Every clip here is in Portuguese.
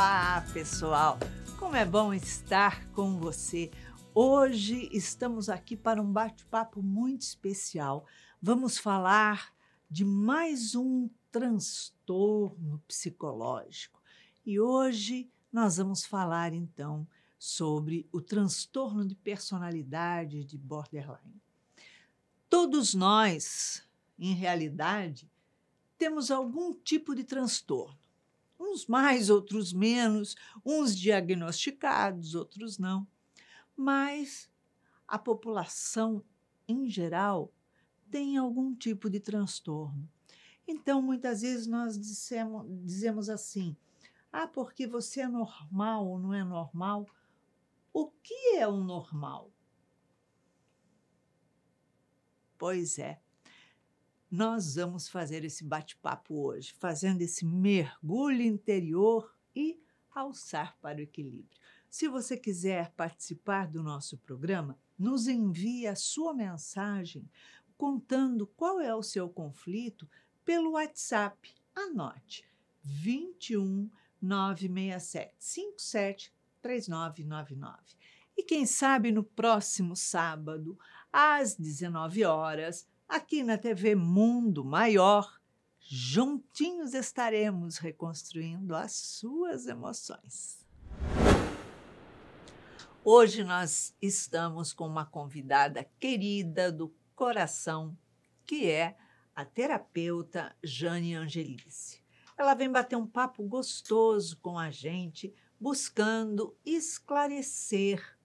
Olá, pessoal! Como é bom estar com você. Hoje estamos aqui para um bate-papo muito especial. Vamos falar de mais um transtorno psicológico. E hoje nós vamos falar, então, sobre o transtorno de personalidade de borderline. Todos nós, em realidade, temos algum tipo de transtorno. Uns mais, outros menos, uns diagnosticados, outros não. Mas a população, em geral, tem algum tipo de transtorno. Então, muitas vezes nós dizemos assim, porque você é normal ou não é normal? O que é o normal? Pois é. Nós vamos fazer esse bate-papo hoje, fazendo esse mergulho interior e alçar para o equilíbrio. Se você quiser participar do nosso programa, nos envie a sua mensagem contando qual é o seu conflito pelo WhatsApp. Anote 21 967 57 3999. E quem sabe no próximo sábado, às 19 horas, aqui na TV Mundo Maior, juntinhos estaremos reconstruindo as suas emoções. Hoje nós estamos com uma convidada querida do coração, que é a terapeuta Jane Angelice. Ela vem bater um papo gostoso com a gente, buscando esclarecer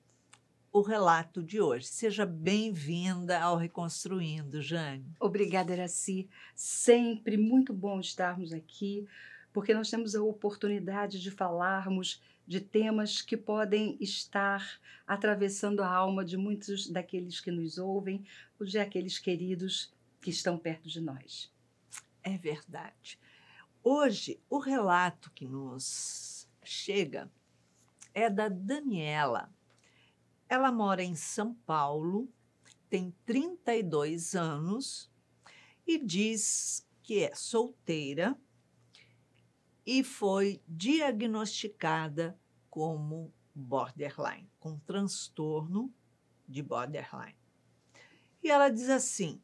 o relato de hoje. Seja bem-vinda ao Reconstruindo, Jane. Obrigada, Iraci. Sempre muito bom estarmos aqui, porque nós temos a oportunidade de falarmos de temas que podem estar atravessando a alma de muitos daqueles que nos ouvem, ou de aqueles queridos que estão perto de nós. É verdade. Hoje, o relato que nos chega é da Daniela. Ela mora em São Paulo, tem 32 anos e diz que é solteira e foi diagnosticada como borderline, com transtorno de borderline. E ela diz assim,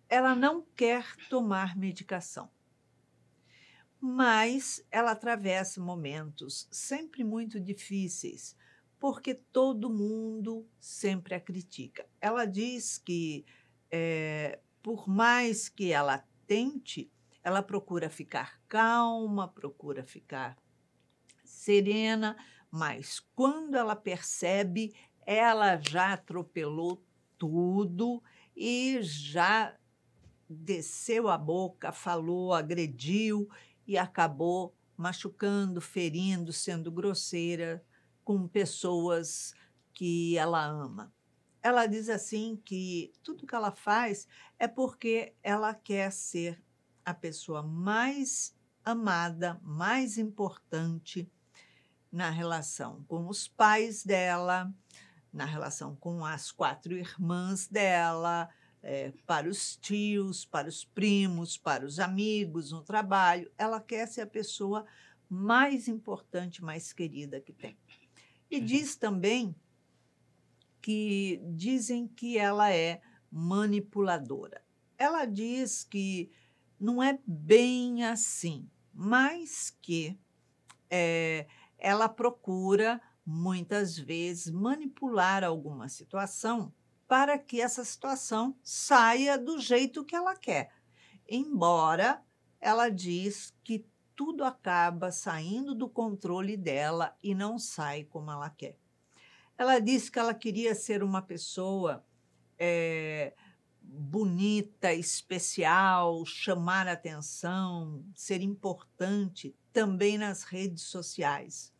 ela não quer tomar medicação, mas ela atravessa momentos sempre muito difíceis, porque todo mundo sempre a critica. Ela diz que, por mais que ela tente, ela procura ficar calma, procura ficar serena, mas quando ela percebe, ela já atropelou tudo e já desceu a boca, falou, agrediu e acabou machucando, ferindo, sendo grosseira com pessoas que ela ama. Ela diz assim que tudo que ela faz é porque ela quer ser a pessoa mais amada, mais importante na relação com os pais dela, na relação com as 4 irmãs dela, para os tios, para os primos, para os amigos no trabalho. Ela quer ser a pessoa mais importante, mais querida que tem. E diz também que dizem que ela é manipuladora. Ela diz que não é bem assim, mas que ela procura, muitas vezes, manipular alguma situação para que essa situação saia do jeito que ela quer. Embora ela diz que tudo acaba saindo do controle dela e não sai como ela quer. Ela disse que ela queria ser uma pessoa bonita, especial, chamar atenção, ser importante também nas redes sociais.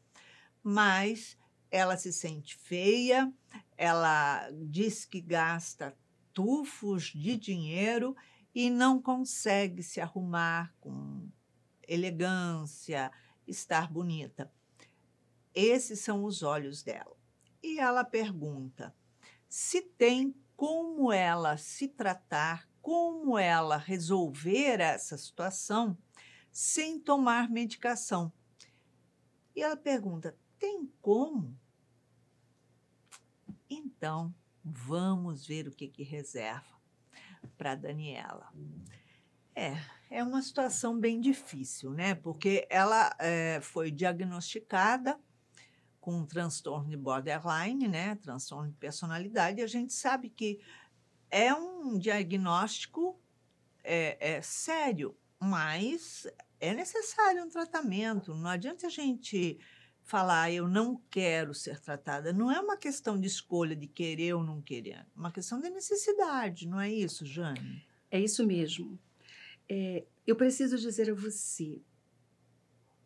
Mas ela se sente feia, ela diz que gasta tufos de dinheiro e não consegue se arrumar com elegância, estar bonita. Esses são os olhos dela. E ela pergunta se tem como ela se tratar, como ela resolver essa situação sem tomar medicação. E ela pergunta: tem como? Então, vamos ver o que reserva para a Daniela. É uma situação bem difícil, né? Porque ela foi diagnosticada com um transtorno de borderline, né? Transtorno de personalidade. E a gente sabe que é um diagnóstico sério, mas é necessário um tratamento. Não adianta a gente falar, eu não quero ser tratada. Não é uma questão de escolha de querer ou não querer, é uma questão de necessidade, não é isso, Jane? É isso mesmo. Eu preciso dizer a você,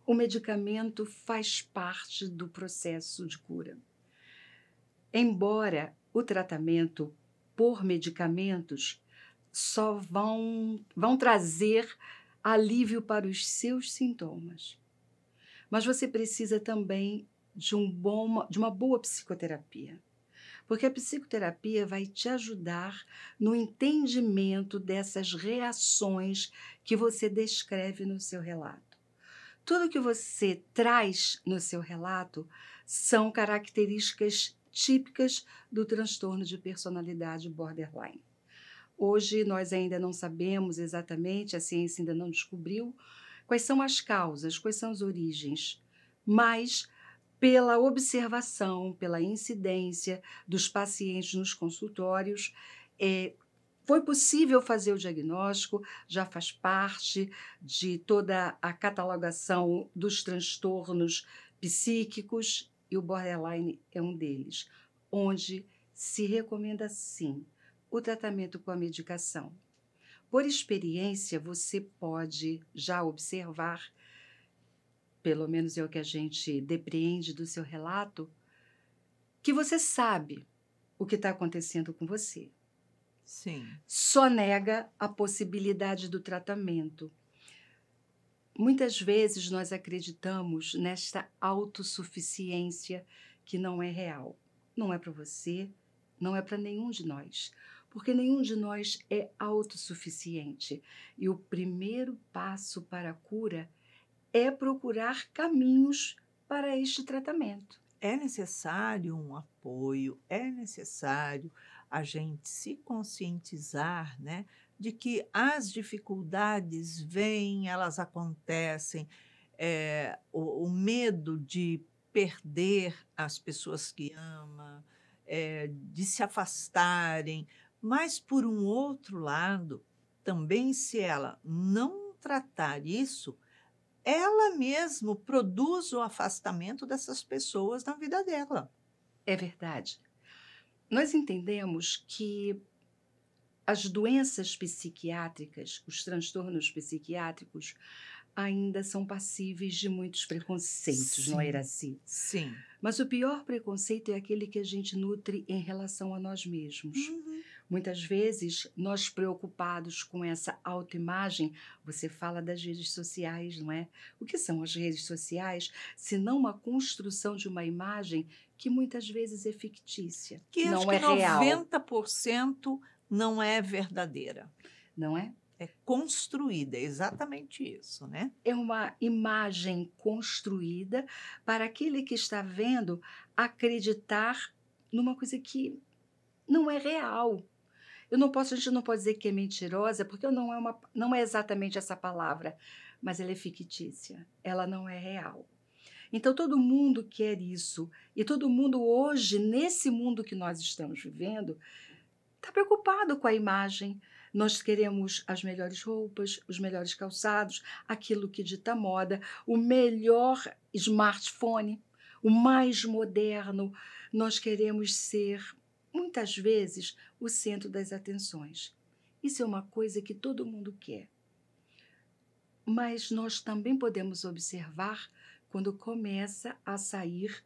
o medicamento faz parte do processo de cura. Embora o tratamento por medicamentos só vão trazer alívio para os seus sintomas. Mas você precisa também de uma boa psicoterapia. Porque a psicoterapia vai te ajudar no entendimento dessas reações que você descreve no seu relato. Tudo que você traz no seu relato são características típicas do transtorno de personalidade borderline. Hoje nós ainda não sabemos exatamente, a ciência ainda não descobriu quais são as causas, quais são as origens, mas pela observação, pela incidência dos pacientes nos consultórios, foi possível fazer o diagnóstico, já faz parte de toda a catalogação dos transtornos psíquicos e o borderline é um deles, onde se recomenda sim o tratamento com a medicação. Por experiência, você pode já observar, pelo menos é o que a gente depreende do seu relato, que você sabe o que está acontecendo com você. Sim. Só nega a possibilidade do tratamento. Muitas vezes nós acreditamos nesta autossuficiência que não é real. Não é para você, não é para nenhum de nós, porque nenhum de nós é autossuficiente. E o primeiro passo para a cura é procurar caminhos para este tratamento. É necessário um apoio, é necessário a gente se conscientizar, né, de que as dificuldades vêm, elas acontecem, o medo de perder as pessoas que ama, de se afastarem, mas, por um outro lado, também se ela não tratar isso, ela mesmo produz o afastamento dessas pessoas na vida dela. É verdade. Nós entendemos que as doenças psiquiátricas, os transtornos psiquiátricos, ainda são passíveis de muitos preconceitos, não é, Iraci? Sim. Mas o pior preconceito é aquele que a gente nutre em relação a nós mesmos. Uhum. Muitas vezes, nós preocupados com essa autoimagem, você fala das redes sociais, não é? O que são as redes sociais, se não uma construção de uma imagem que muitas vezes é fictícia, Que acho não que é real, 90% não é verdadeira. não é? É construída, é exatamente isso, né? É uma imagem construída para aquele que está vendo acreditar numa coisa que não é real. A gente não pode dizer que é mentirosa, porque não é exatamente essa palavra, mas ela é fictícia, ela não é real. Então todo mundo quer isso, e todo mundo hoje, nesse mundo que nós estamos vivendo, está preocupado com a imagem. Nós queremos as melhores roupas, os melhores calçados, aquilo que dita moda, o melhor smartphone, o mais moderno. Nós queremos ser, muitas vezes, o centro das atenções. Isso é uma coisa que todo mundo quer. Mas nós também podemos observar quando começa a sair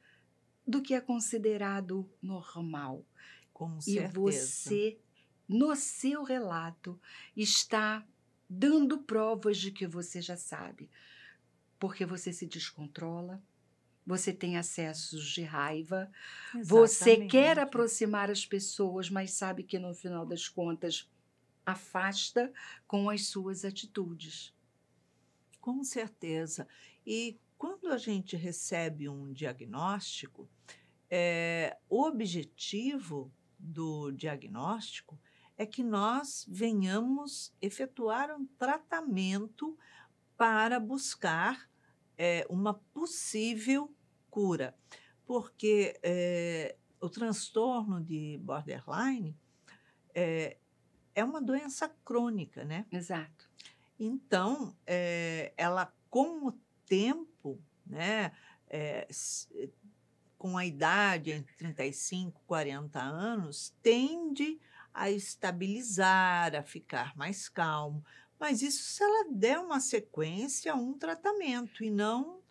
do que é considerado normal. Com E certeza. você, no seu relato, está dando provas de que você já sabe. Porque você se descontrola, você tem acessos de raiva, você quer Exatamente. aproximar as pessoas, mas sabe que no final das contas afasta com as suas atitudes. Com certeza. E quando quando a gente recebe um diagnóstico, o objetivo do diagnóstico é que nós venhamos efetuar um tratamento para buscar, uma possível cura. Porque, o transtorno de borderline, eh, é uma doença crônica, né. Exato. Então, ela com o tempo, né, com a idade entre 35 e 40 anos, tende a estabilizar, a ficar mais calmo, mas isso se ela der uma sequência a um tratamento e não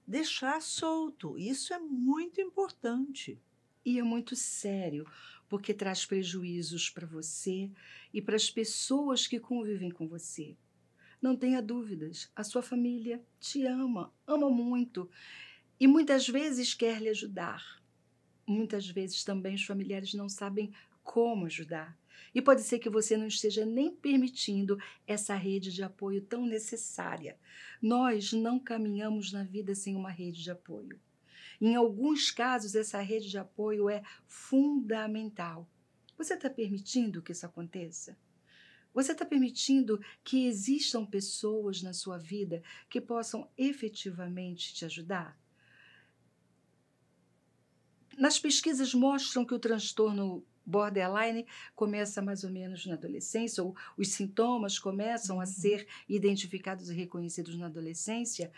deixar solto, isso é muito importante. E é muito sério, porque traz prejuízos para você e para as pessoas que convivem com você. Não tenha dúvidas, a sua família te ama, ama muito e muitas vezes quer lhe ajudar. Muitas vezes também os familiares não sabem como ajudar. E pode ser que você não esteja nem permitindo essa rede de apoio tão necessária. Nós não caminhamos na vida sem uma rede de apoio. Em alguns casos, essa rede de apoio é fundamental. Você está permitindo que isso aconteça? Você está permitindo que existam pessoas na sua vida que possam efetivamente te ajudar? Nas pesquisas mostram que o transtorno borderline começa mais ou menos na adolescência, ou os sintomas começam a Uhum. ser identificados e reconhecidos na adolescência,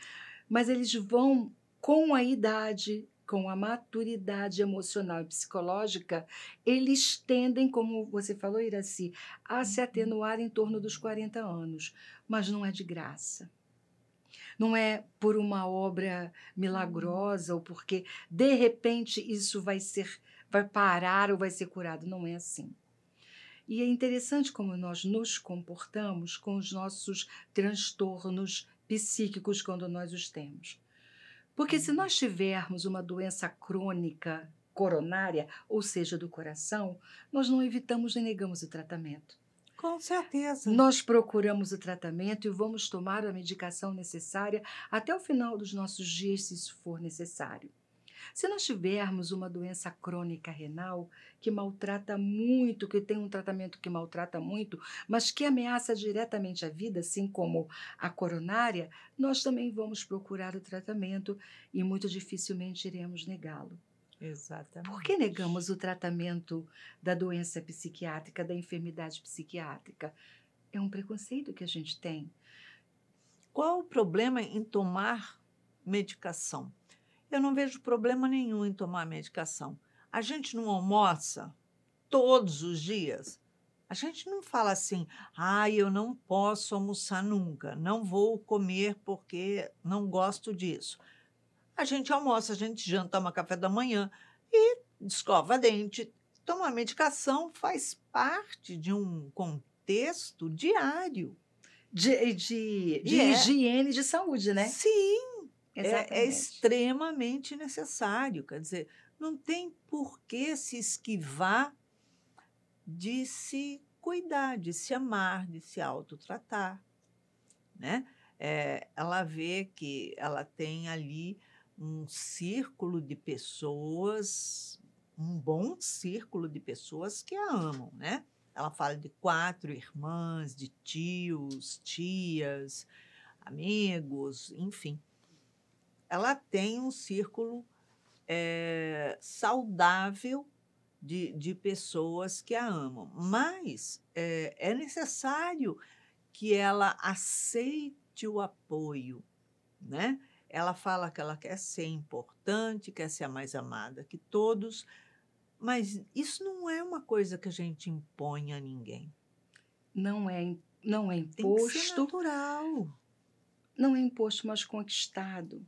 mas eles vão, com a idade, com a maturidade emocional e psicológica, eles tendem, como você falou, Iraci, a se Uhum. atenuar em torno dos 40 anos, mas não é de graça. Não é por uma obra Uhum. milagrosa ou porque de repente isso vai parar ou vai ser curado, não é assim. E é interessante como nós nos comportamos com os nossos transtornos psíquicos quando nós os temos. Porque se Uhum. nós tivermos uma doença crônica coronária, ou seja, do coração, nós não evitamos nem negamos o tratamento. Com certeza. Nós procuramos o tratamento e vamos tomar a medicação necessária até o final dos nossos dias, se isso for necessário. Se nós tivermos uma doença crônica renal que maltrata muito, que tem um tratamento que maltrata muito, mas que ameaça diretamente a vida, assim como a coronária, nós também vamos procurar o tratamento e muito dificilmente iremos negá-lo. Por que Exatamente. negamos o tratamento da doença psiquiátrica, da enfermidade psiquiátrica? É um preconceito que a gente tem. Qual o problema em tomar medicação? Eu não vejo problema nenhum em tomar medicação. A gente não almoça todos os dias? A gente não fala assim: "Ai, eu não posso almoçar nunca, não vou comer porque não gosto disso". A gente almoça, a gente janta, toma café da manhã e escova dente. Tomar medicação faz parte de um contexto diário. De E é higiene de saúde, né? sim, é Exatamente. extremamente necessário, quer dizer, não tem por que se esquivar de se cuidar, de se amar, de se autotratar, né. Ela vê que ela tem ali um círculo de pessoas, um bom círculo de pessoas que a amam, né. Ela fala de 4 irmãs, de tios, tias, amigos, enfim. Ela tem um círculo, saudável de pessoas que a amam, mas, é necessário que ela aceite o apoio, né. Ela fala que ela quer ser importante, quer ser a mais amada que todos, mas isso não é uma coisa que a gente impõe a ninguém, Não é tem que ser imposto, natural. não é imposto, mas conquistado.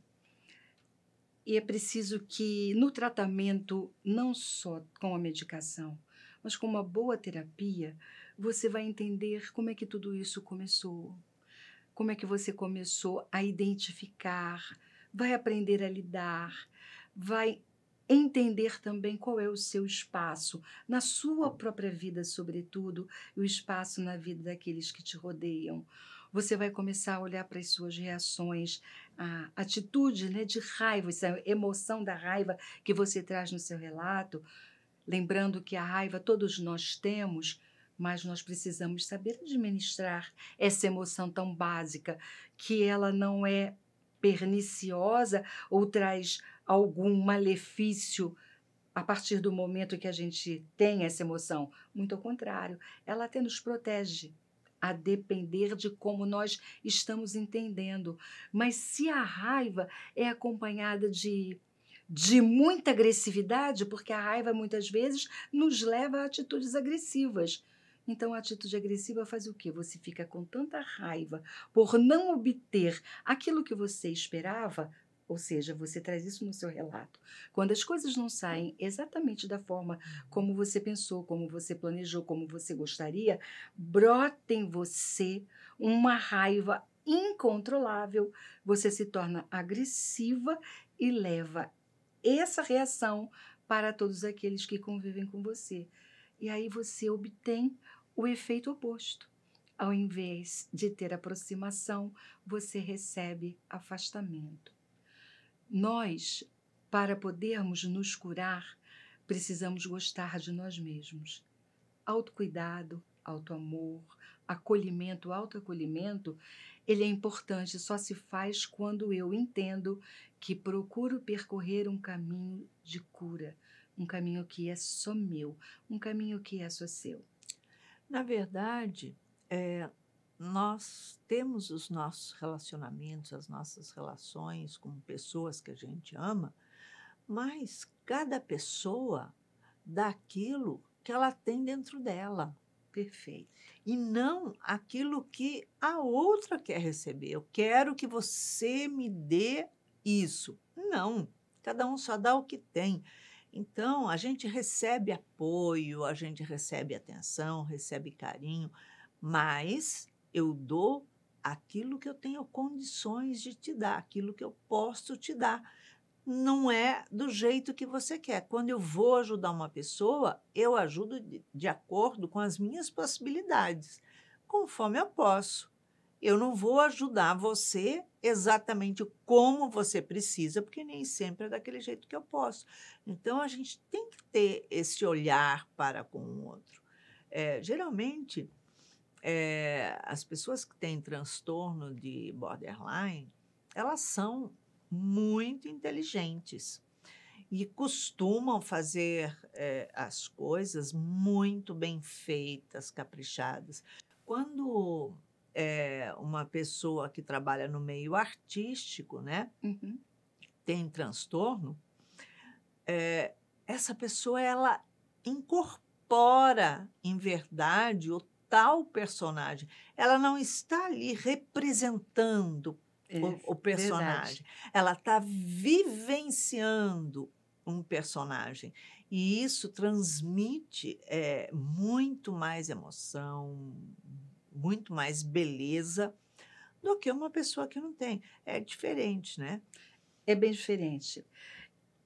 E é preciso que no tratamento, não só com a medicação, mas com uma boa terapia, você vai entender como é que tudo isso começou. Como é que você começou a identificar, vai aprender a lidar, vai entender também qual é o seu espaço na sua própria vida, sobretudo, e o espaço na vida daqueles que te rodeiam. você vai começar a olhar para as suas reações, a atitude, né, de raiva, essa emoção da raiva que você traz no seu relato, lembrando que a raiva todos nós temos, mas nós precisamos saber administrar essa emoção tão básica, que ela não é perniciosa ou traz algum malefício a partir do momento que a gente tem essa emoção. Muito ao contrário, ela até nos protege, a depender de como nós estamos entendendo. Mas se a raiva é acompanhada de muita agressividade, porque a raiva muitas vezes nos leva a atitudes agressivas. Então, a atitude agressiva faz o quê? Você fica com tanta raiva por não obter aquilo que você esperava, ou seja, você traz isso no seu relato. Quando as coisas não saem exatamente da forma como você pensou, como você planejou, como você gostaria, brota em você uma raiva incontrolável, você se torna agressiva e leva essa reação para todos aqueles que convivem com você. E aí você obtém o efeito oposto. Ao invés de ter aproximação, você recebe afastamento. Nós, para podermos nos curar, precisamos gostar de nós mesmos. Autocuidado, autoamor, acolhimento, autoacolhimento, ele é importante, só se faz quando eu entendo que procuro percorrer um caminho de cura, um caminho que é só meu, um caminho que é só seu. Na verdade, nós temos os nossos relacionamentos, as nossas relações com pessoas que a gente ama, mas cada pessoa dá aquilo que ela tem dentro dela. Perfeito. E não aquilo que a outra quer receber. Eu quero que você me dê isso. Não, cada um só dá o que tem. Então, a gente recebe apoio, a gente recebe atenção, recebe carinho, mas eu dou aquilo que eu tenho condições de te dar, aquilo que eu posso te dar. Não é do jeito que você quer. Quando eu vou ajudar uma pessoa, eu ajudo de acordo com as minhas possibilidades, conforme eu posso. Eu não vou ajudar você exatamente como você precisa, porque nem sempre é daquele jeito que eu posso. Então, a gente tem que ter esse olhar para com o outro. Geralmente, as pessoas que têm transtorno de borderline, elas são muito inteligentes e costumam fazer as coisas muito bem feitas, caprichadas. Quando uma pessoa que trabalha no meio artístico, né, Uhum. tem transtorno, essa pessoa ela incorpora em verdade o tal personagem. Ela não está ali representando o Verdade. personagem, ela está vivenciando um personagem. E isso transmite muito mais emoção, muito mais beleza do que uma pessoa que não tem. É diferente, né? É bem diferente.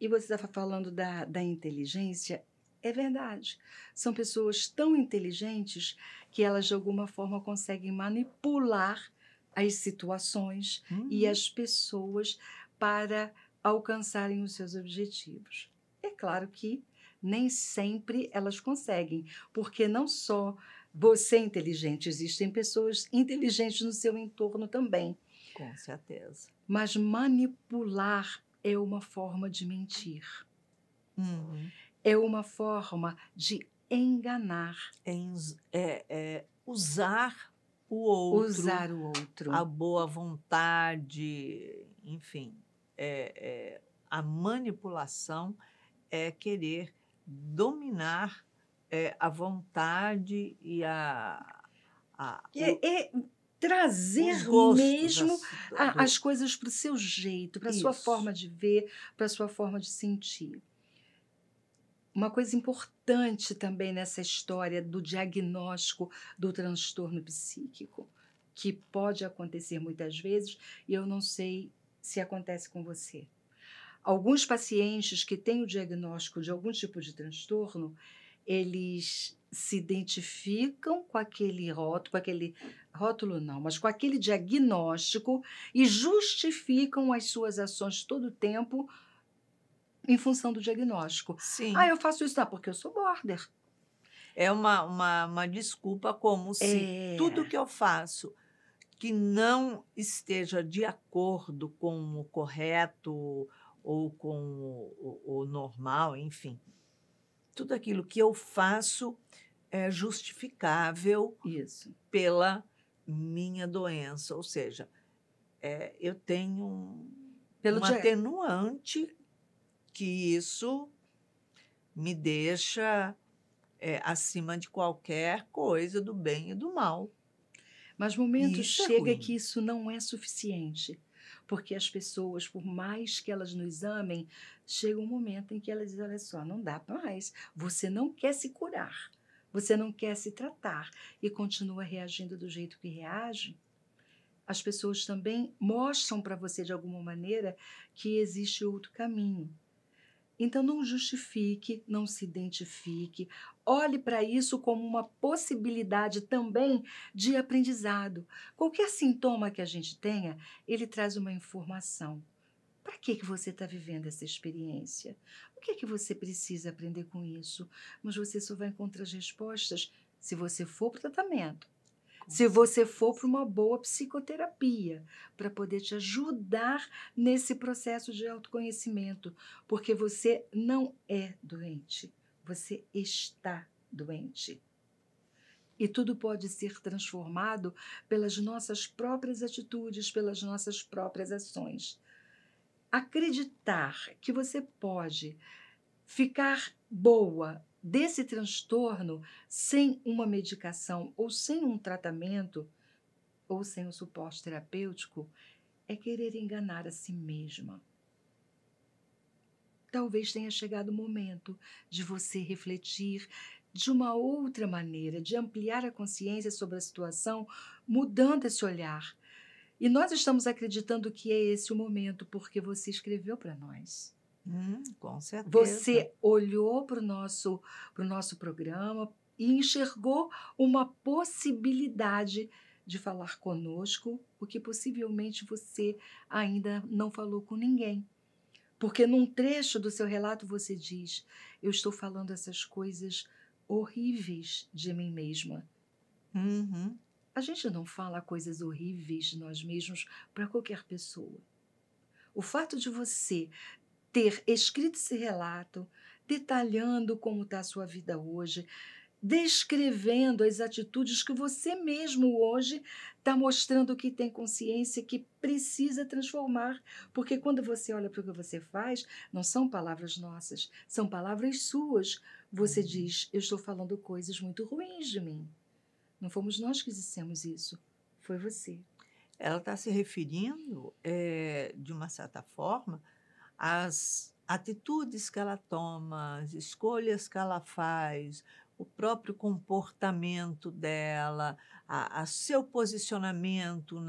E você estava falando da inteligência, é verdade. São pessoas tão inteligentes que elas, de alguma forma, conseguem manipular as situações e Uhum. as pessoas para alcançarem os seus objetivos. É claro que nem sempre elas conseguem, porque não só você é inteligente, existem pessoas inteligentes no seu entorno também. Com certeza. Mas manipular é uma forma de mentir, Uhum. é uma forma de enganar, Usar o outro, usar o a outro. boa vontade, enfim, a manipulação é querer dominar a vontade e É os trazer gostos mesmo as coisas para o seu jeito, para a sua isso. forma de ver, para a sua forma de sentir. Uma coisa importante também nessa história do diagnóstico do transtorno psíquico, que pode acontecer muitas vezes, e eu não sei se acontece com você. Alguns pacientes que têm o diagnóstico de algum tipo de transtorno, eles se identificam com aquele rótulo não, mas com aquele diagnóstico e justificam as suas ações todo o tempo em função do diagnóstico. Ah, Sim. eu faço isso, não, porque eu sou border. É uma desculpa, como se tudo É, que eu faço que não esteja de acordo com o correto ou com o normal, enfim, tudo aquilo que eu faço é justificável isso. pela minha doença, ou seja, eu tenho Pelo um dia atenuante que isso me deixa, acima de qualquer coisa do bem e do mal, Mas e momento isso é chega que ruim. isso não é suficiente, porque as pessoas, por mais que elas nos amem, chega um momento em que elas dizem: olha só, não dá mais. Você não quer se curar, você não quer se tratar e continua reagindo do jeito que reage. As pessoas também mostram para você de alguma maneira que existe outro caminho. Então, não justifique, não se identifique. Olhe para isso como uma possibilidade também de aprendizado. Qualquer sintoma que a gente tenha, ele traz uma informação. Para que você está vivendo essa experiência? O que você precisa aprender com isso? Mas você só vai encontrar as respostas se você for para o tratamento. Com Se você for para certeza. uma boa psicoterapia, para poder te ajudar nesse processo de autoconhecimento, porque você não é doente, você está doente. E tudo pode ser transformado pelas nossas próprias atitudes, pelas nossas próprias ações. Acreditar que você pode ficar boa desse transtorno sem uma medicação ou sem um tratamento ou sem o suporte terapêutico, é querer enganar a si mesma. Talvez tenha chegado o momento de você refletir de uma outra maneira, de ampliar a consciência sobre a situação, mudando esse olhar. E nós estamos acreditando que é esse o momento, porque você escreveu para nós. Com certeza. Você olhou para o nosso programa e enxergou uma possibilidade de falar conosco, o que possivelmente você ainda não falou com ninguém. Porque num trecho do seu relato você diz: eu estou falando essas coisas horríveis de mim mesma. Uhum. A gente não fala coisas horríveis de nós mesmos para qualquer pessoa. O fato de você ter escrito esse relato, detalhando como está a sua vida hoje, descrevendo as atitudes que você mesmo hoje está mostrando que tem consciência que precisa transformar. Porque quando você olha para o que você faz, não são palavras nossas, são palavras suas. Você diz: eu estou falando coisas muito ruins de mim. Não fomos nós que dissemos isso, foi você. Ela está se referindo, de uma certa forma, às atitudes que ela toma, as escolhas que ela faz, o próprio comportamento dela, a seu posicionamento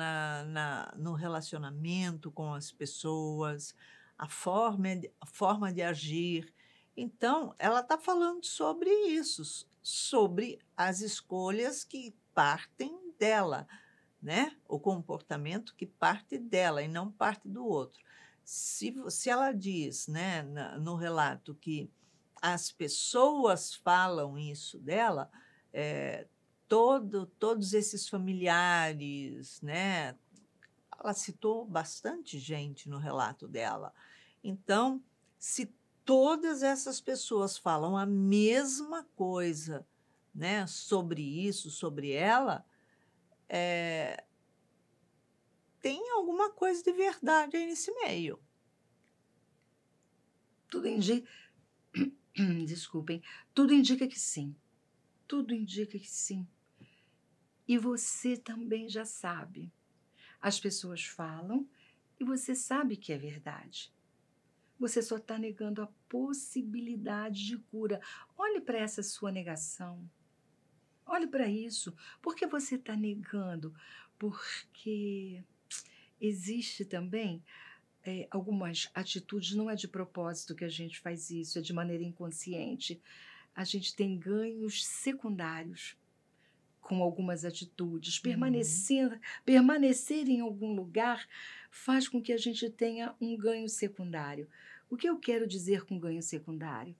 no relacionamento com as pessoas, a forma de agir. Então, ela está falando sobre isso, sobre as escolhas que partem dela, né? O comportamento que parte dela e não parte do outro. Se ela diz, né, no relato, que as pessoas falam isso dela, todos esses familiares, né? Ela citou bastante gente no relato dela. Então, se todas essas pessoas falam a mesma coisa, né, sobre isso, sobre ela, tem alguma coisa de verdade aí nesse meio. Tudo indica. Desculpem. Tudo indica que sim. Tudo indica que sim. E você também já sabe. As pessoas falam e você sabe que é verdade. Você só está negando a possibilidade de cura. Olhe para essa sua negação. Olhe para isso. Por que você está negando? Porque existe também algumas atitudes, não é de propósito que a gente faz isso, é de maneira inconsciente. a gente tem ganhos secundários com algumas atitudes. Uhum. Permanecer em algum lugar faz com que a gente tenha um ganho secundário. O que eu quero dizer com ganho secundário?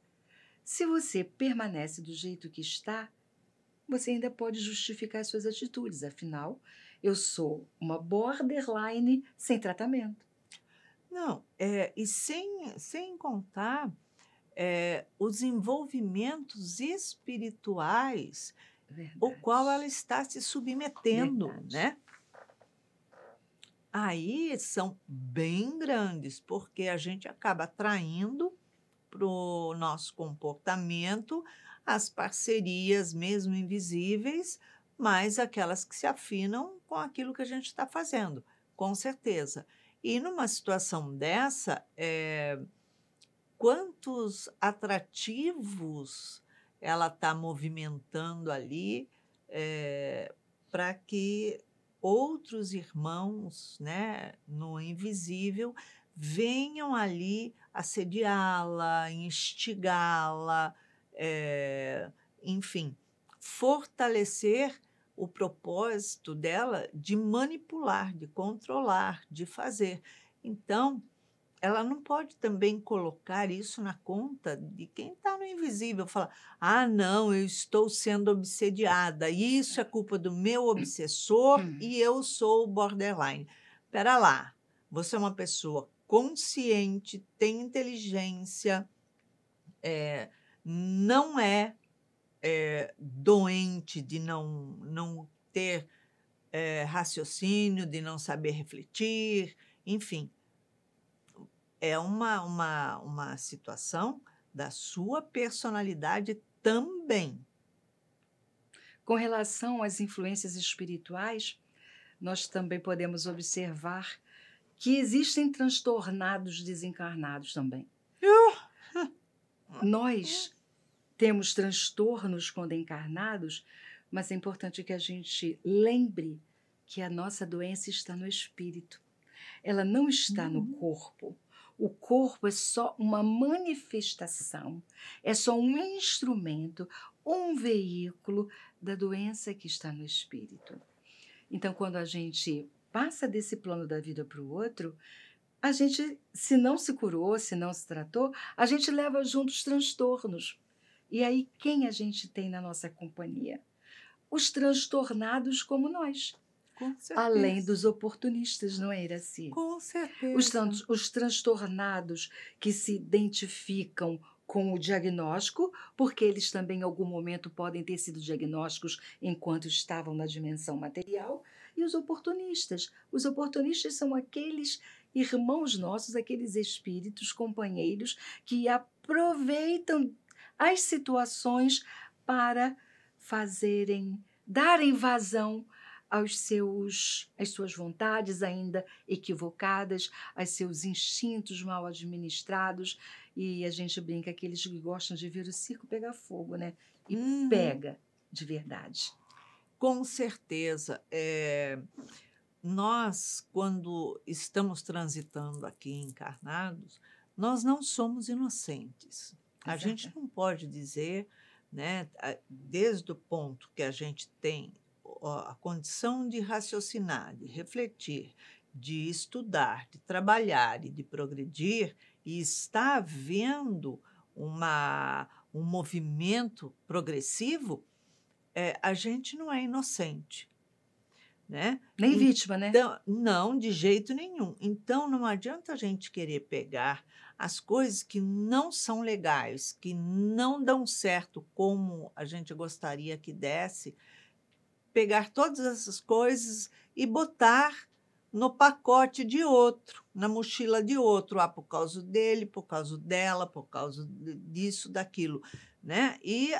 Se você permanece do jeito que está, você ainda pode justificar as suas atitudes. Afinal, eu sou uma borderline sem tratamento. Não, e sem contar, os envolvimentos espirituais o qual ela Verdade. está se submetendo, Verdade. né. Aí são bem grandes, porque a gente acaba atraindo para o nosso comportamento as parcerias, mesmo invisíveis, mas aquelas que se afinam com aquilo que a gente está fazendo, com certeza. E numa situação dessa, quantos atrativos ela está movimentando ali, para que outros irmãos, né, no invisível, venham ali assediá-la, instigá-la, enfim, fortalecer o propósito dela de manipular, de controlar, de fazer. Então, ela não pode também colocar isso na conta de quem está no invisível, falar: "Ah, não, eu estou sendo obsediada, isso é culpa do meu obsessor Hum. e eu sou borderline". Espera lá, você é uma pessoa consciente, tem inteligência, não é, doente de não ter, raciocínio, de não saber refletir, enfim. É uma situação da sua personalidade também. Com relação às influências espirituais, nós também podemos observar que existem transtornados desencarnados também. Nós temos transtornos quando encarnados, mas é importante que a gente lembre que a nossa doença está no espírito. Ela não está no Uhum. corpo. O corpo é só uma manifestação, é só um instrumento, um veículo da doença que está no espírito. Então, quando a gente passa desse plano da vida para o outro, a gente, se não se curou, se não se tratou, a gente leva junto os transtornos. E aí, quem a gente tem na nossa companhia? Os transtornados como nós, Com além certeza, dos oportunistas, não é, Iraci? com certeza. Os transtornados que se identificam com o diagnóstico, porque eles também em algum momento podem ter sido diagnósticos enquanto estavam na dimensão material, e os oportunistas. Os oportunistas são aqueles irmãos nossos, aqueles espíritos, companheiros, que aproveitam as situações para darem vazão às suas vontades ainda equivocadas, aos seus instintos mal administrados, e a gente brinca que eles gostam de ver o circo pegar fogo, né? E Uhum. pega de verdade. Com certeza. Nós, quando estamos transitando aqui encarnados, nós não somos inocentes. É A gente verdade. não pode dizer, né, desde o ponto que a gente tem a condição de raciocinar, de refletir, de estudar, de trabalhar e de progredir, e está havendo um movimento progressivo, a gente não é inocente, né. Nem vítima, né? Então não, de jeito nenhum. Então não adianta a gente querer pegar as coisas que não são legais, que não dão certo como a gente gostaria que desse, pegar todas essas coisas e botar no pacote de outro, na mochila de outro, por causa dele, por causa dela, por causa disso, daquilo, né. E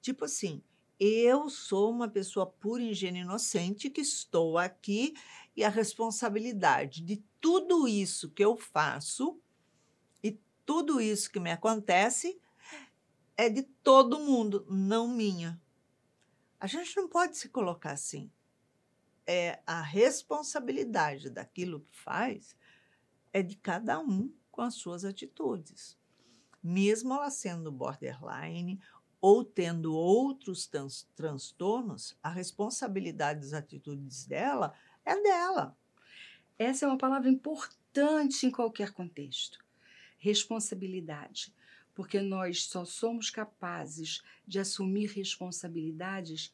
tipo assim, eu sou uma pessoa pura, ingênua e inocente que estou aqui e a responsabilidade de tudo isso que eu faço e tudo isso que me acontece é de todo mundo, não minha. A gente não pode se colocar assim. A responsabilidade daquilo que faz é de cada um com as suas atitudes. Mesmo ela sendo borderline ou tendo outros transtornos, a responsabilidade das atitudes dela é dela. Essa é uma palavra importante em qualquer contexto. Responsabilidade. Porque nós só somos capazes de assumir responsabilidades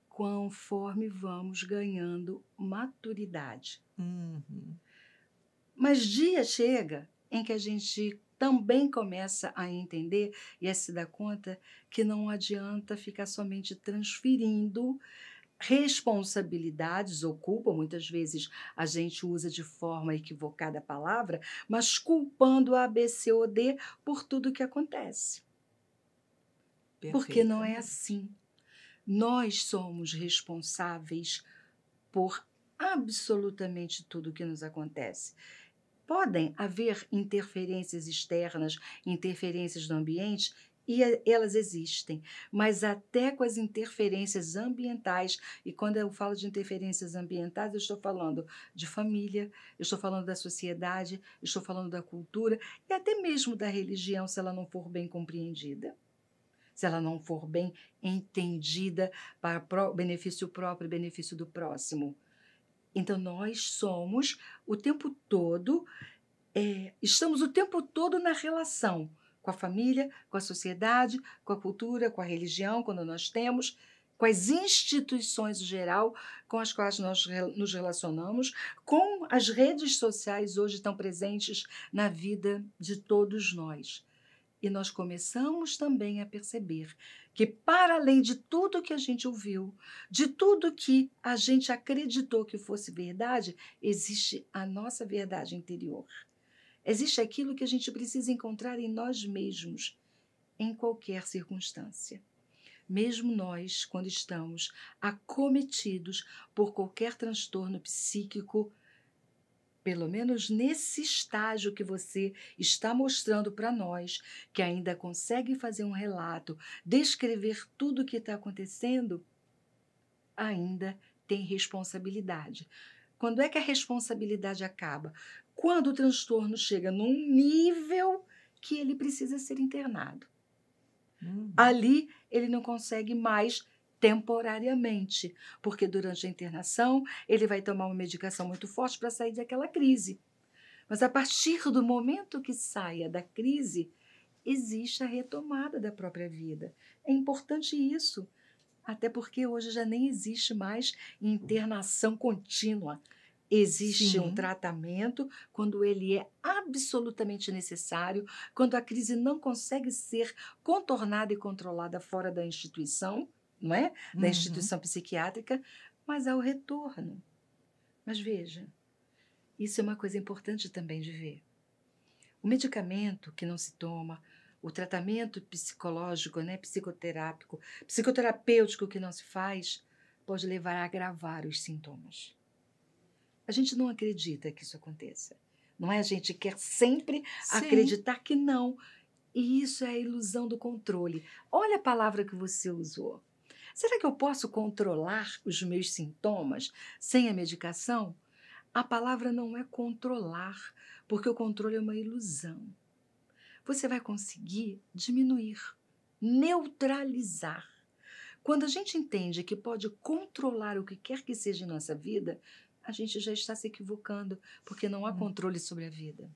conforme vamos ganhando maturidade. Uhum. Mas dia chega em que a gente também começa a entender e a se dar conta que não adianta ficar somente transferindo responsabilidades ou culpa, muitas vezes a gente usa de forma equivocada a palavra, mas culpando a B, C ou D por tudo que acontece. Porque não é Perfeitamente. assim. Nós somos responsáveis por absolutamente tudo que nos acontece. Podem haver interferências externas, interferências do ambiente, e elas existem, mas até com as interferências ambientais, e quando eu falo de interferências ambientais, eu estou falando de família, eu estou falando da sociedade, eu estou falando da cultura e até mesmo da religião, se ela não for bem compreendida, se ela não for bem entendida para benefício próprio e benefício do próximo. Então, nós somos o tempo todo, estamos o tempo todo na relação com a família, com a sociedade, com a cultura, com a religião, quando nós temos, com as instituições em geral com as quais nós nos relacionamos, com as redes sociais hoje tão presentes na vida de todos nós. E nós começamos também a perceber que, para além de tudo que a gente ouviu, de tudo que a gente acreditou que fosse verdade, existe a nossa verdade interior. Existe aquilo que a gente precisa encontrar em nós mesmos, em qualquer circunstância. Mesmo nós, quando estamos acometidos por qualquer transtorno psíquico, pelo menos nesse estágio que você está mostrando para nós, que ainda consegue fazer um relato, descrever tudo o que está acontecendo, ainda tem responsabilidade. Quando é que a responsabilidade acaba? Quando o transtorno chega num nível que ele precisa ser internado. Uhum. Ali ele não consegue mais temporariamente, porque durante a internação ele vai tomar uma medicação muito forte para sair daquela crise. Mas a partir do momento que saia da crise, existe a retomada da própria vida. É importante isso, até porque hoje já nem existe mais internação contínua. Existe um Sim. tratamento quando ele é absolutamente necessário, quando a crise não consegue ser contornada e controlada fora da instituição, não é? Da Uhum. instituição psiquiátrica, mas há o retorno. Mas veja, isso é uma coisa importante também de ver. O medicamento que não se toma, o tratamento psicológico, né, psicoterápico, psicoterapêutico que não se faz, pode levar a agravar os sintomas. A gente não acredita que isso aconteça. Não é? A gente quer sempre Sim. acreditar que não. E isso é a ilusão do controle. Olha a palavra que você usou. Será que eu posso controlar os meus sintomas sem a medicação? A palavra não é controlar, porque o controle é uma ilusão. Você vai conseguir diminuir, neutralizar. Quando a gente entende que pode controlar o que quer que seja em nossa vida, a gente já está se equivocando, porque não há controle sobre a vida.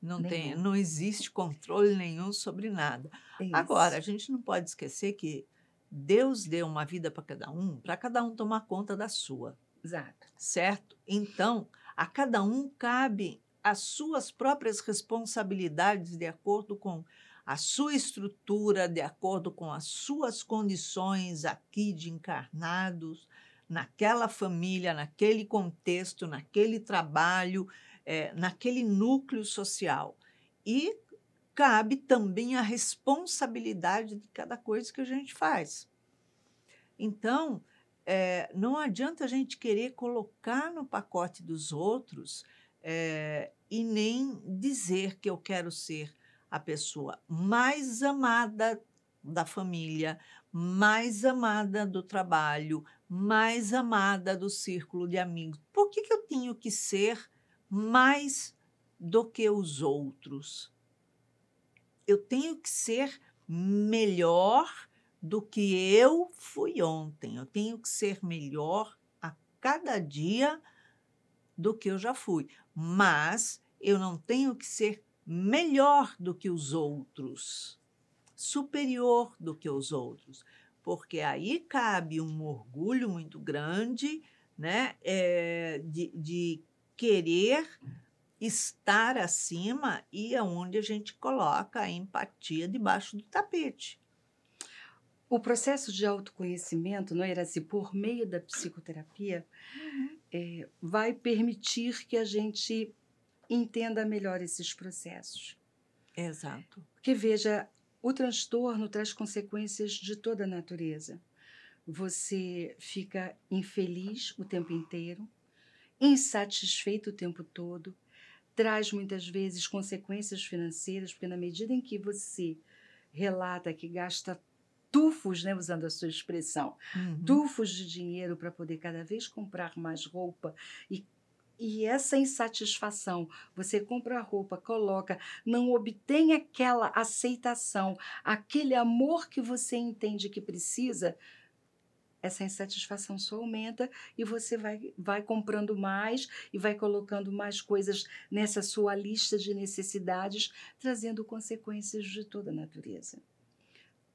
Nenhum. Não existe controle nenhum sobre nada. É Agora, a isso. gente não pode esquecer que Deus deu uma vida para cada um tomar conta da sua, Exato. certo? Então, a cada um cabe as suas próprias responsabilidades de acordo com a sua estrutura, de acordo com as suas condições aqui de encarnados, naquela família, naquele contexto, naquele trabalho, naquele núcleo social. E cabe também a responsabilidade de cada coisa que a gente faz. Então, não adianta a gente querer colocar no pacote dos outros e nem dizer que eu quero ser a pessoa mais amada da família, mais amada do trabalho, mais amada do círculo de amigos. Por que eu tenho que ser mais do que os outros? Eu tenho que ser melhor do que eu fui ontem. Eu tenho que ser melhor a cada dia do que eu já fui. Mas eu não tenho que ser melhor do que os outros, superior do que os outros, porque aí cabe um orgulho muito grande, né, de querer estar acima e é onde a gente coloca a empatia debaixo do tapete. O processo de autoconhecimento, não era assim, por meio da psicoterapia, vai permitir que a gente entenda melhor esses processos. Exato. Porque, veja, o transtorno traz consequências de toda a natureza. Você fica infeliz o tempo inteiro, insatisfeito o tempo todo, traz muitas vezes consequências financeiras, porque na medida em que você relata que gasta tufos, né, usando a sua expressão, tufos de dinheiro para poder cada vez comprar mais roupa e essa insatisfação, você compra a roupa, coloca, não obtém aquela aceitação, aquele amor que você entende que precisa, essa insatisfação só aumenta e você vai comprando mais e vai colocando mais coisas nessa sua lista de necessidades, trazendo consequências de toda a natureza.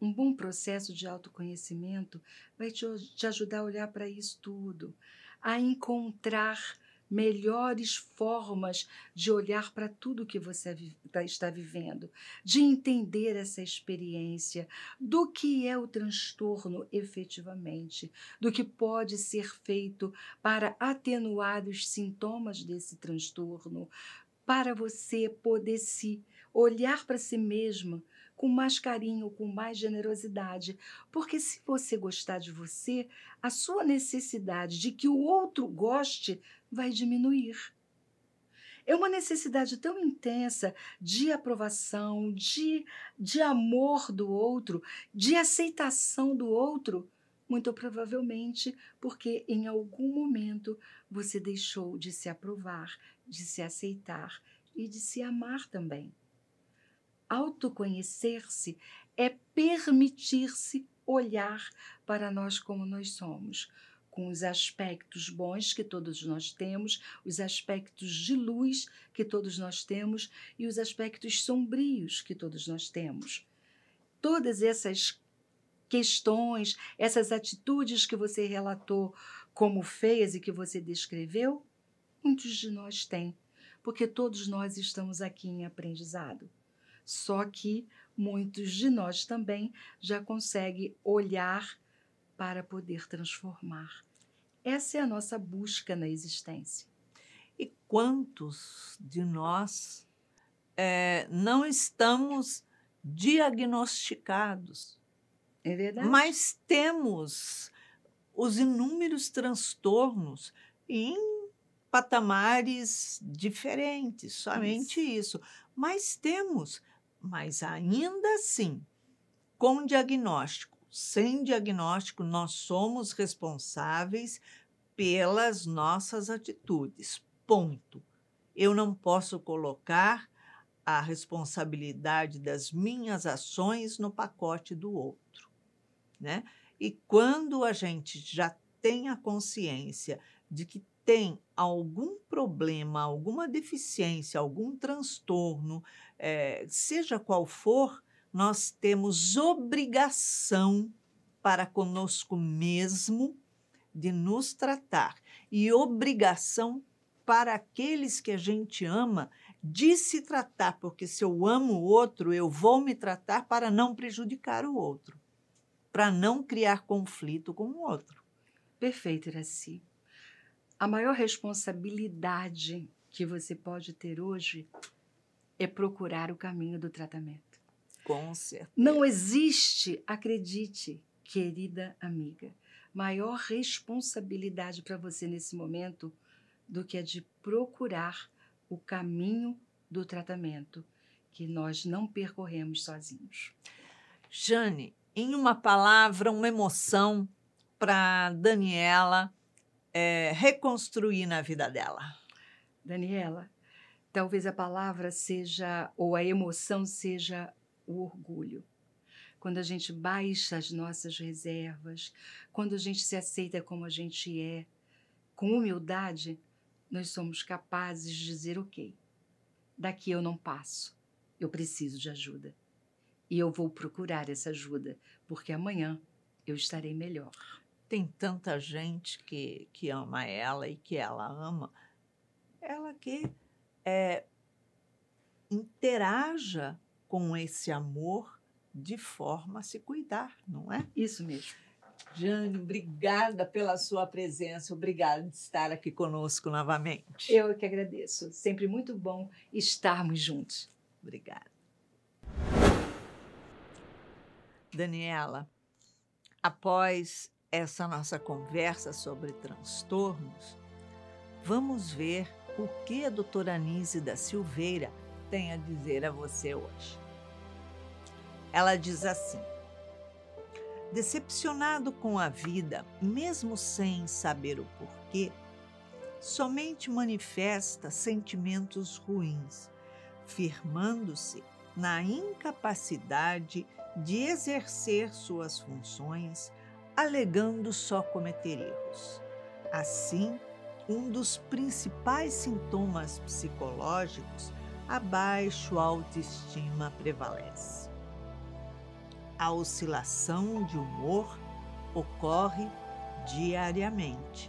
Um bom processo de autoconhecimento vai te ajudar a olhar para isso tudo, a encontrar melhores formas de olhar para tudo que você está vivendo, de entender essa experiência, do que é o transtorno efetivamente, do que pode ser feito para atenuar os sintomas desse transtorno, para você poder se olhar para si mesma com mais carinho, com mais generosidade. Porque se você gostar de você, a sua necessidade de que o outro goste vai diminuir. É uma necessidade tão intensa de aprovação, de amor do outro, de aceitação do outro, muito provavelmente porque em algum momento você deixou de se aprovar, de se aceitar e de se amar também. Autoconhecer-se é permitir-se olhar para nós como nós somos, com os aspectos bons que todos nós temos, os aspectos de luz que todos nós temos e os aspectos sombrios que todos nós temos. Todas essas questões, essas atitudes que você relatou como feias e que você descreveu, muitos de nós têm, porque todos nós estamos aqui em aprendizado. Só que muitos de nós também já conseguem olhar para poder transformar. Essa é a nossa busca na existência. E quantos de nós não estamos diagnosticados, É verdade? mas temos os inúmeros transtornos em patamares diferentes, somente isso. Mas temos, mas ainda assim, com diagnóstico, sem diagnóstico, nós somos responsáveis pelas nossas atitudes. Ponto. Eu não posso colocar a responsabilidade das minhas ações no pacote do outro, né? E quando a gente já tem a consciência de que tem algum problema, alguma deficiência, algum transtorno, seja qual for, nós temos obrigação para conosco mesmo de nos tratar e obrigação para aqueles que a gente ama de se tratar, porque se eu amo o outro, eu vou me tratar para não prejudicar o outro, para não criar conflito com o outro. Perfeito, Iracy. A maior responsabilidade que você pode ter hoje é procurar o caminho do tratamento. Com certeza. Não existe, acredite, querida amiga, maior responsabilidade para você nesse momento do que a de procurar o caminho do tratamento, que nós não percorremos sozinhos. Jane, em uma palavra, uma emoção para Daniela reconstruir na vida dela. Daniela, talvez a palavra seja, ou a emoção seja o orgulho. quando a gente baixa as nossas reservas, quando a gente se aceita como a gente é, com humildade, nós somos capazes de dizer: ok, daqui eu não passo, eu preciso de ajuda. E eu vou procurar essa ajuda, porque amanhã eu estarei melhor. Tem tanta gente que ama ela e que ela ama, ela que interaja com esse amor de forma a se cuidar, não é? Isso mesmo. Jane, obrigada pela sua presença, obrigada de estar aqui conosco novamente. Eu que agradeço. Sempre muito bom estarmos juntos. Obrigada. Daniela, após essa nossa conversa sobre transtornos, vamos ver o que a doutora Anísia da Silveira tem a dizer a você hoje. Ela diz assim: decepcionado com a vida, mesmo sem saber o porquê, somente manifesta sentimentos ruins, firmando-se na incapacidade de exercer suas funções, alegando só cometer erros. Assim, um dos principais sintomas psicológicos, a baixa autoestima prevalece. A oscilação de humor ocorre diariamente.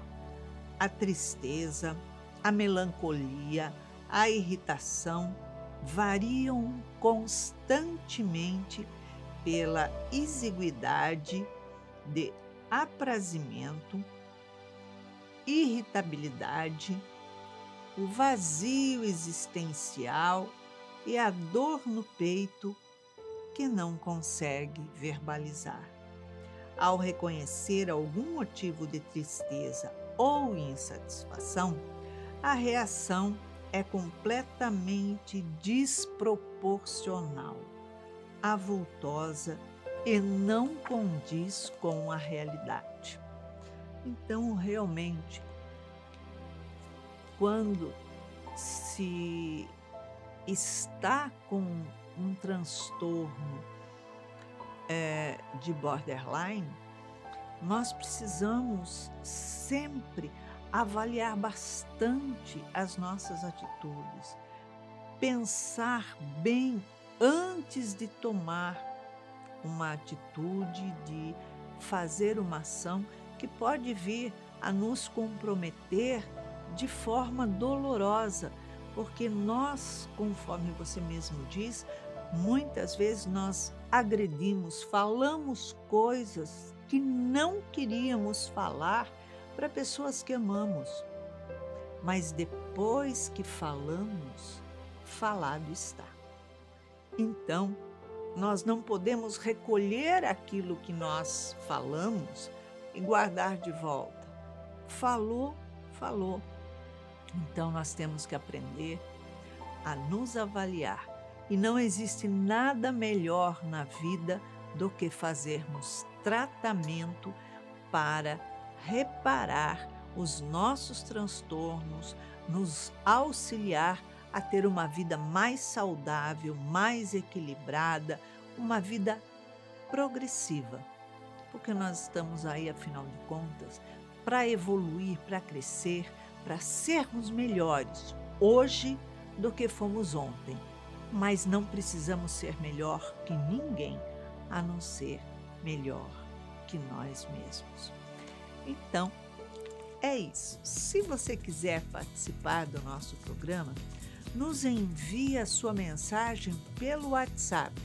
A tristeza, a melancolia, a irritação variam constantemente pela exiguidade de aprazimento, irritabilidade, o vazio existencial e a dor no peito que não consegue verbalizar. Ao reconhecer algum motivo de tristeza ou insatisfação, a reação é completamente desproporcional, avultosa e não condiz com a realidade. Então, realmente, quando se está com um transtorno de borderline, nós precisamos sempre avaliar bastante as nossas atitudes, pensar bem antes de tomar uma atitude, de fazer uma ação que pode vir a nos comprometer de forma dolorosa, porque nós, conforme você mesmo diz, muitas vezes nós agredimos, falamos coisas que não queríamos falar para pessoas que amamos. Mas depois que falamos, falado está. Então, nós não podemos recolher aquilo que nós falamos e guardar de volta. Falou, falou. Então, nós temos que aprender a nos avaliar. E não existe nada melhor na vida do que fazermos tratamento para reparar os nossos transtornos, nos auxiliar a ter uma vida mais saudável, mais equilibrada, uma vida progressiva. Porque nós estamos aí, afinal de contas, para evoluir, para crescer, para sermos melhores hoje do que fomos ontem. Mas não precisamos ser melhor que ninguém, a não ser melhor que nós mesmos. Então, é isso. Se você quiser participar do nosso programa, nos envie a sua mensagem pelo WhatsApp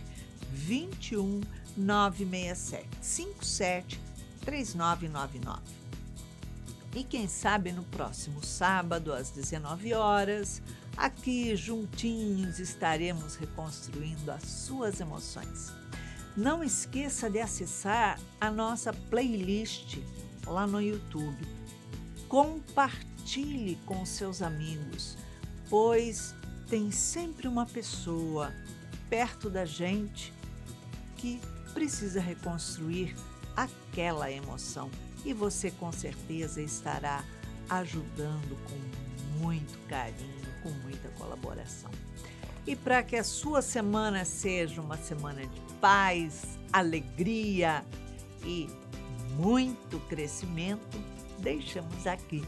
21 967 57 3999. E quem sabe no próximo sábado, às 19 horas, aqui juntinhos estaremos reconstruindo as suas emoções. Não esqueça de acessar a nossa playlist lá no YouTube. Compartilhe com seus amigos, pois tem sempre uma pessoa perto da gente que precisa reconstruir aquela emoção. E você com certeza estará ajudando com muito carinho, com muita colaboração. E para que a sua semana seja uma semana de paz, alegria e muito crescimento, deixamos aqui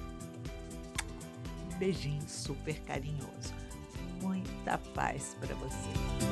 um beijinho super carinhoso. Muita paz para você.